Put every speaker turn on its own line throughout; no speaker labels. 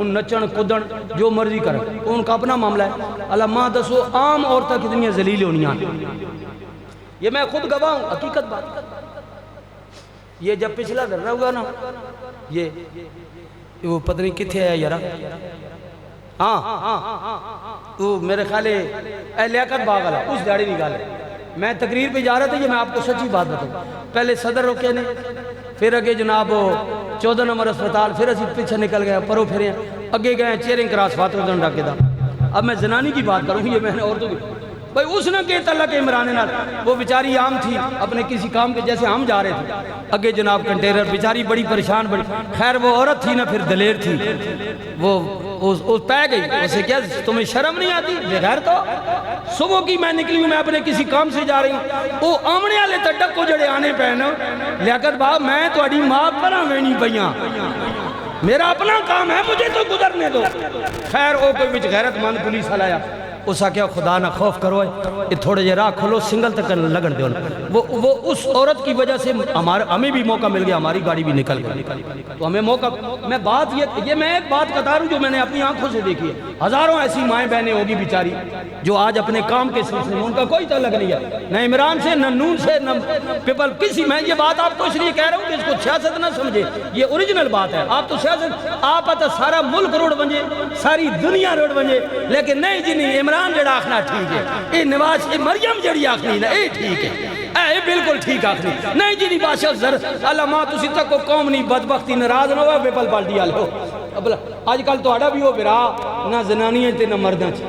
उन नचन कूदन जो मर्जी कर, उनका अपना मामला है। अल्लाह माँ दसो आम औरतें कितनी जलील होनियां, ये मैं खुद गवाह हूँ, हकीकत बात। ये जब पिछला धरना हुआ ना, ये वो पता नहीं कितने आया यार, हाँ वो मेरे ख्याल है लियाकत बाग वाला, उस दाढ़ी निकाले। मैं तकरीर पे जा रहा था, ये मैं आपको सच्ची बात बताऊँ, पहले सदर रोके ने, फिर अगे जनाब 14 नंबर अस्पताल, फिर असी पीछे निकल गए, परो फिर अगे गए चेयरिंग क्रॉस फातुर डाके दा। अब मैं जनानी की बात करूँ, ये मैंने औरतों की भाई उसने के तल्ला के इमरान नाल, वो बेचारी आम थी अपने किसी काम के, जैसे हम जा रहे थे अगे जनाब कंटेनर, बेचारी बड़ी परेशान, बड़ी खैर वो औरत थी ना, फिर दलेर थी, वो पै गई। उसे क्या तुम्हें शर्म नहीं आती बगैर तो सुबह की मैं निकली हूँ, मैं अपने किसी काम से जा रही हूँ, वो आमने वाले तक को जड़े आने पे न लियाकत बाब मैं थोड़ी माँ पर वेनी पईया, मेरा अपना काम है, मुझे तो गुजरने दो। खैर वो कोई बिच गैरतमंद पुलिस वाला आया, उस आख्या खुदा ना खौफ करो, ये थोड़े जे राह खोलो, सिंगल तक लगन दो। वो उस औरत की वजह से हमें भी मौका मिल गया, हमारी गाड़ी भी निकल गई, तो हमें मौका। मैं बात ये मैं एक बात बता रहा हूँ जो मैंने अपनी आंखों से देखी है। हजारों ऐसी माएँ बहनें होगी बेचारी जो आज अपने काम के सिलसिले में उनका कोई तल्लक नहीं है, न इमरान से, न नून से, न पीपल किसी। मैं ये बात आपको इसलिए कह रहा हूँ कि इसको सियासत ना समझे, ये ओरिजिनल बात है। आप तो सियासत आप तो सारा मुल्क रोड बने, सारी दुनिया रोड बने, लेकिन नहीं जी नहीं, इमरान जड़ा आखना ठीक है, ये नवाज ये मरियम जड़ी आखनी ना ये ठीक है, ये बिल्कुल ठीक आखनी नहीं जी नहीं। बादशाह जर अल्लाह माँ तुसी तक को कौम नहीं बदबख्ती नाराज ना हो बेपल पार्टी वाले हो। अजकल तो भी वो बिरा ना जनानियां ते ना मर्दां च,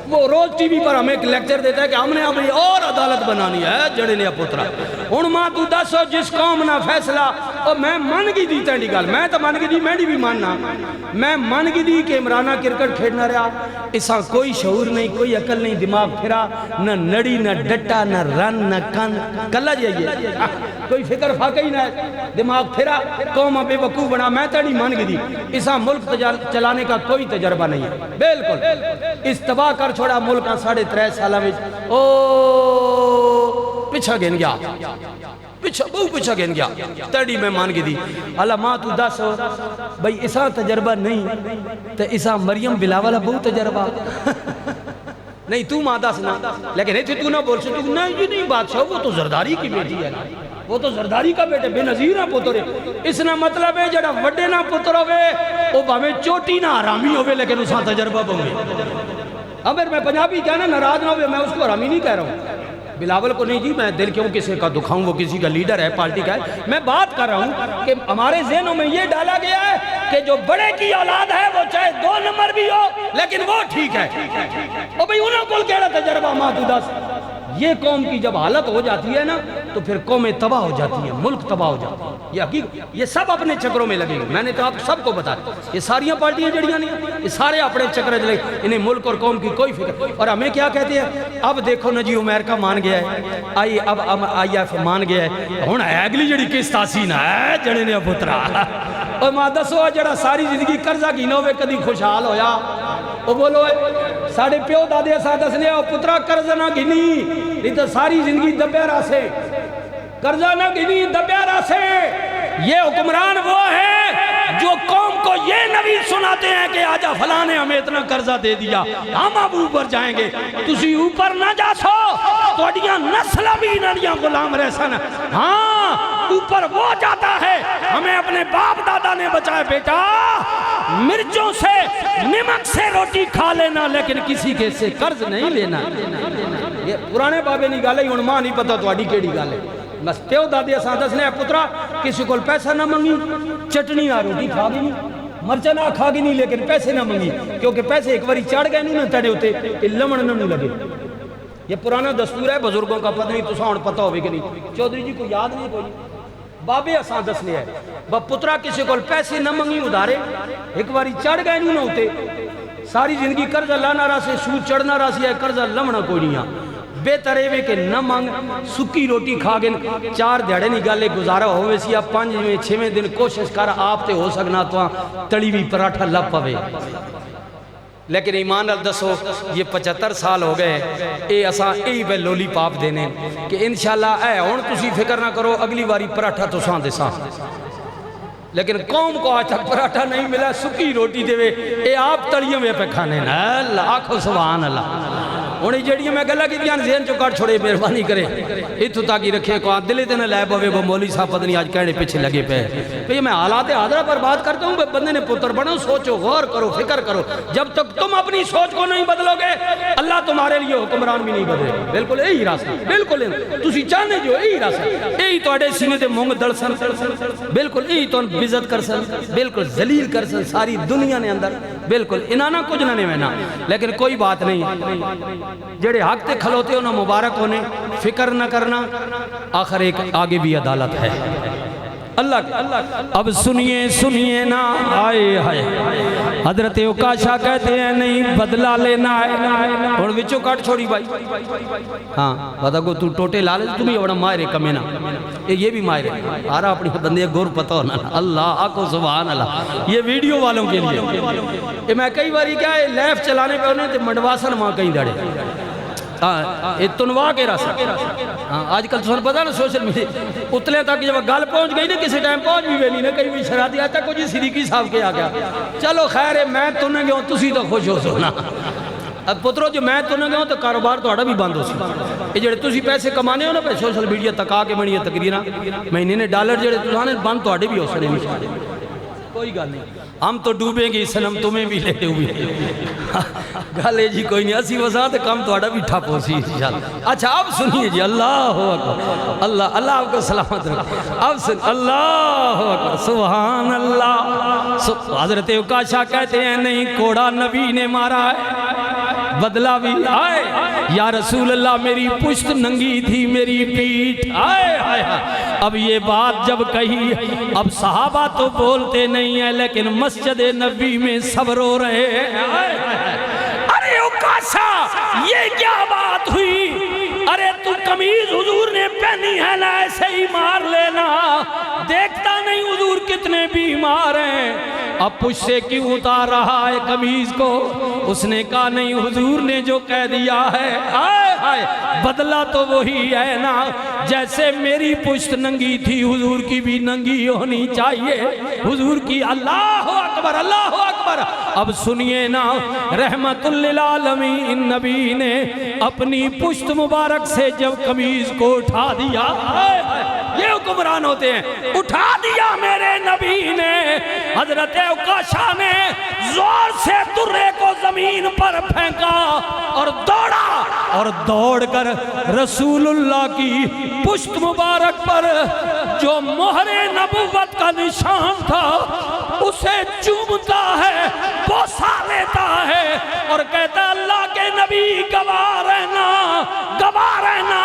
वो रोज टीवी पर हमें एक लेक्चर देता है कि हमने अपनी और अदालत बनानी है जड़े लिया पुत्रा। हूँ माँ तू दसो जिस कौम ना फैसला, और मैं मन गई दी तेरी गल, मैं तो मन गई दी, मैं भी मानना, मैं मन गई दी कि इमराना क्रिकेट खेलना रहा, इसा कोई शऊर नहीं, कोई अकल नहीं, दिमाग फिरा न नड़ी न डट्टा न रन न कन कला जाइए, कोई फिक्र फाका ही ना, दिमाग फिरा कौम बेवकूफ़ बना। मैं तेरी मन गई दी, इसा मुल्क चलाने का कोई तजर्बा नहीं है, बिल्कुल इस तबाह कर छोड़ा मुल्क 3.5 साल में। ओ पिछा गिन गया, पिछा बहुत पिछा गिन गया, तड़ी मैं मान गई दी। अल्लाह माँ तू दस भाई इसा तजर्बा नहीं तो इसा मरियम बिलावला बहुत तजर्बा नहीं, तू माँ दस ना, लेकिन इतने तू ना बोल तू नहीं जी नहीं बादशाह वो तो जरदारी की बेटी है ना, वो तो जरदारी का बेटे बेनजीर ना पुत्र है। इसना मतलब है जरा वड्डे ना पुत्र होवे वो भावे चोटी ना हरामी होवे, लेकिन उसका तजर्बा होवे। अगर मैं पंजाबी कहना नाराज ना हो, मैं उसको हरामी नहीं कह रहा हूँ, बिलावल को नहीं जी, मैं दिल क्यों किसी का दुखाऊं, वो किसी का लीडर है, पार्टी का है। मैं बात कर रहा हूँ कि हमारे ज़हनों में ये डाला गया है कि जो बड़े की औलाद है वो चाहे 2 नंबर भी हो लेकिन वो ठीक है। ओ भाई उन्होंने को कह रहा तजर्बा माँ तू दस, ये कौम की जब हालत हो जाती है ना तो फिर कौमें तबाह हो जाती हैं, मुल्क तबाह हो जाता है। ये हकीकत, ये सब अपने चक्रों में लगेंगे। मैंने तो आप सबको बताया, ये सारियां पार्टियां जड़ियां नहीं, ये सारे अपने चक्र चले, इन्हें मुल्क और कौम की कोई फिक्र। और हमें क्या कहते हैं, अब देखो ना जी अमेरिका मान गया है, अब IF मान गया है, हुण अगली जड़ी किस्त आसी ना है जड़े ने पुत्रा। और मां दसो जड़ा सारी जिंदगी कर्जा गिना होवे कदी खुशहाल होया, वो बोलो साढ़े प्यो दादे सा दसने पुत्रा कर्जा ना गिनी, नहीं तो सारी जिंदगी दब्या रासे, कर्जा ना गिनी दब्या रासे। ये हुक्मरान वो है जो कौम को ये नबी सुनाते हैं कि आजा फलां ने हमें इतना कर्जा दे दिया, हम अब ऊपर जाएंगे, तुसी ऊपर ना जासो, तोड़ियां नस्ल भी नड़ियां गुलाम रहसन। हाँ ऊपर वो जाता है, हमें अपने बाप दादा ने बचाया बेटा, मिर्चों से नमक से रोटी खा लेना लेकिन किसी के से कर्ज नहीं लेना। ये पुराने बाबे नी गल है, हुण मां नहीं पता तुहाडी केड़ी गल है। बस प्यो दादे असां दसने पुत्रा किसी को पैसा ना मंगी, चटनी ना रोटी खा गई, मरचा ना खा गई नहीं, लेकिन पैसे ना मंगी, क्योंकि पैसे एक बारी चढ़ गए ना तेरे उत्ते लमण ना लगे। ये पुराना दस्तूर है बुजुर्गों का, पता नहीं तुसा हुण पता होवे कि नहीं। चौधरी जी को याद नहीं कोई बाबे असां दसने है, पुत्रा किसी को पैसे न मंगी उधारे, एक बारी चढ़ गए ना उत्ते सारी जिंदगी कर्जा लाना रासे, सूद चढ़ना रासी है, कर्जा लमना कोई नहीं। बेहतर है कि न मंग, सुक्की रोटी खा गए, 4 दिहाड़े नहीं गल गुजारा होवे सी, 5वें 6वें दिन कोशिश कर आप ते हो सकना तो तली हुई पराठा लप पवे। लेकिन ईमान नाल दसो ये 75 साल हो गए, ये असा यही वे लोली पाप देने कि इंशाल्लाह है। हुण तुसी फिक्र ना करो, अगली बारी पराठा तुसां देसां, लेकिन कौम को आज तक पराठा नहीं मिला, सुखी रोटी देवे ये आप तलियों में पे खाने ना। आखो सुभान अल्लाह। हूँ जी मैं गल्लां कीतियां ज़हन चो कट छोड़े, मेहरबानी करे इतों तक ही रखे को दिले ते ना लै पवे वो मौली साहब पता नहीं आज कहने पीछे लगे पे भई मैं हालात हादरा पर बात करता हूँ। बंदे ने पुत्र बनो, सोचो, गौर करो, फिक्र करो। जब तक तुम अपनी सोच को नहीं बदलोगे अल्लाह तुम्हारे लिए हुक्मरान भी नहीं बदलेगा। बिल्कुल यही रास्ता, बिल्कुल तुसी चाहने जो यही रास्ता, यही तुहाडे सीने ते मूंग दलसन, बिल्कुल यही तुहानू इज्जत कर सन, बिल्कुल जलील कर सन सारी दुनिया ने अंदर, बिल्कुल इनाना कुछ ना नहीं। लेकिन कोई बात नहीं, जेड़े हक ते खलोते हो ना मुबारक होने, फिक्र न करना, आखिर एक आगे भी अदालत है अल्लाह। अब सुनिए सुनिए ना, आए हाय हजरत उकाशा कहते हैं नहीं बदला लेना है। और विचों काट छोड़ी भाई, हाँ पता को तू टोटे लाल तू भी बड़ा मायरे कमे ना, ये भी मायरे आ रहा अपनी बंदे गोर पता होना। अल्लाह आको सुभान अल्लाह। ये वीडियो वालों के लिए ये मैं कई बार क्या है लाइव चलाने पे उन्हें तो मंडवासन माँ कहीं दड़े, हाँ ये तुनवा के रास्ता। हाँ आजकल तुझे पता ना सोशल मीडिया उतले तक जब गल पहुंच गई ना, किसी टाइम पहुंच भी नहीं ना, कहीं भी शरारती आज तक कुछ सिरीकी साहब के आ गया। चलो खैर है मैं तुने गया तुसी तो खुश हो सोना। अब पुत्रो जो मैं तुने गया तो कारोबार थोड़ा भी बंद हो सी। ये जेडे तुसी पैसे कमाने हो ना पे सोशल मीडिया तक आके बनी तकरीर महीने ने डॉलर जेडे तुहाने बंद थोड़े भी हो सकते। कोई गल नहीं, हम तो डूबेंगे सनम तुम्हें भी ले डूबे। गल है जी कोई नहीं, असी वसा तो कम थोड़ा भी ठप हो सी इंशाअल्लाह। अच्छा अब सुनिए जी, अल्लाह अकबर, अल्लाह अल्लाह आपको सलामत रखे। अब सुन, अल्लाह अकबर, सुभान अल्लाह। हजरत उकाशा कहते हैं नहीं कोड़ा नबी ने मारा है, बदला भी आए। या रसूल अल्लाह मेरी पुश्त नंगी थी, मेरी पीठ आए हाय। अब ये बात जब कही, अब सहाबा तो बोलते नहीं है लेकिन मस्जिद नबी में सब रो रहे हैं। अरे उकाशा ये क्या बात हुई? अरे तू कमीज हुजूर ने पहनी है ना, ऐसे ही मार लेना, देखता नहीं हुजूर कितने बीमार हैं। अब पुश से क्यों उतार रहा है कमीज को? उसने कहा नहीं हुजूर ने जो कह दिया है, आए हाय बदला तो वही है ना, जैसे मेरी पुश्त नंगी थी हुजूर की भी नंगी होनी चाहिए हुजूर की। अल्लाह अकबर, अल्लाह अकबर। अब सुनिए ना, रहमतुल लिल आलमीन नबी ने अपनी पुश्त मुबारक से जब कमीज को उठा दिया, आए हाय ये हुक्मरान होते हैं, उठा दिया मेरे नबी ने। हजरत उकाशा ने जोर से दुर्रे को जमीन पर फेंका और दौड़ा, और दौड़कर रसूलुल्लाह की पुश्त मुबारक पर जो मोहरे नबुव्वत का निशान था उसे चूमता है, बोसा लेता है और कहता अल्लाह के नबी गवाह रहना, गवाह रहना,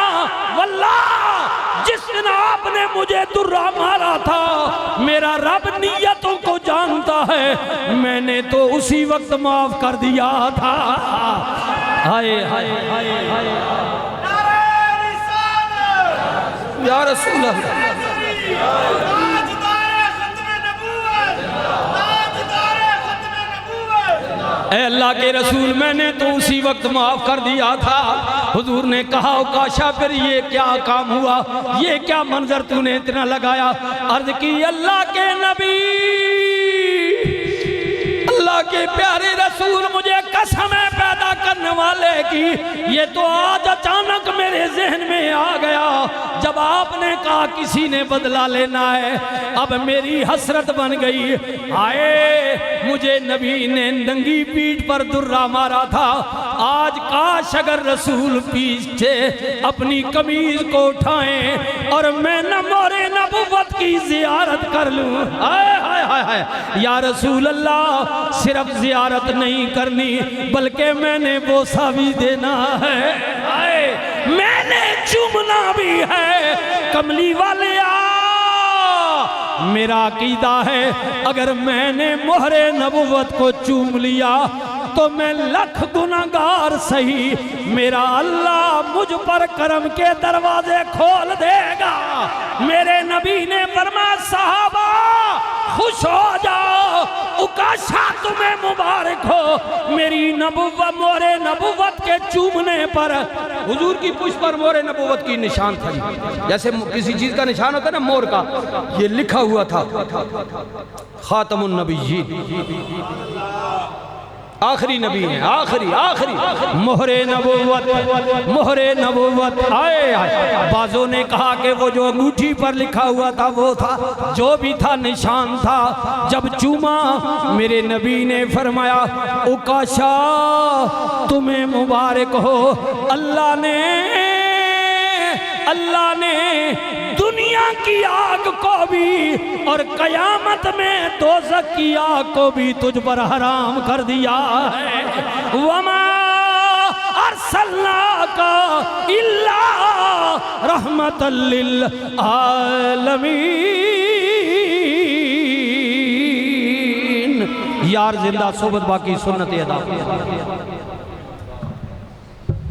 वल्लाह जिस दिन आपने मुझे दुर्रा मारा था मेरा रब नियतों को जानता है, मैंने तो उसी वक्त माफ कर दिया था। हाय हाय हाय हाय या रसूल अल्लाह, ऐ अल्लाह के रसूल मैंने तो उसी वक्त माफ कर दिया था। हुजूर ने कहा उकाशा फिर ये क्या काम हुआ, ये क्या मंजर तूने इतना लगाया? अर्ज की अल्लाह के नबी, अल्लाह के प्यारे रसूल मुझे कसम है पैदा करने वाले की, ये तो आज अचानक मेरे जहन में आ गया जब आपने कहा किसी ने बदला लेना है। अब मेरी हसरत बन गई, आए मुझे नबी ने नंगी पीठ पर दुर्रा मारा था, आज काश अगर रसूल पीछे अपनी कमीज को उठाएं और मैं न मोरे नबुव्वत की जियारत कर लूं। हाय हाय हाय हाय या रसूल अल्लाह, सिर्फ जियारत नहीं करनी बल्कि मैंने बोसा भी देना है, आए मैंने चूमना भी है। कमली वाले मेरा अकीदा है अगर मैंने मोहरे नबुव्वत को चूम लिया तो मैं लख गुनाहगार सही, मेरा अल्लाह मुझ पर करम के दरवाजे खोल देगा। मेरे नबी ने फरमाया साहबा खुश हो जाओ, उकाशा तुम्हें मुबारक हो, मेरी नबुव्वत मोरे नबुव्वत के चूमने पर। हुजूर की पुष्प पर मोरे नबुव्वत की निशान था, जैसे किसी चीज का निशान होता है ना मोर का, ये लिखा हुआ था खातमुन नबिय्यीन, आखिरी नबी है, आखिरी आखिरी मोहरे नबुव्वत, मोहरे नबुव्वत। आए आए बाजों ने कहा कि वो जो अंगूठी पर लिखा हुआ था वो था, जो भी था निशान था। जब चूमा मेरे नबी ने फरमाया उकाशा तुम्हें मुबारक हो, अल्लाह ने दुनिया की आग को भी और कयामत में दोज़ख की आग को भी तुझ पर हराम कर दिया है। वमा अरसलनाका इल्ला रहमतल लिल आलमीन। यार जिंदा सोबत बाकी सुन्नत अदा।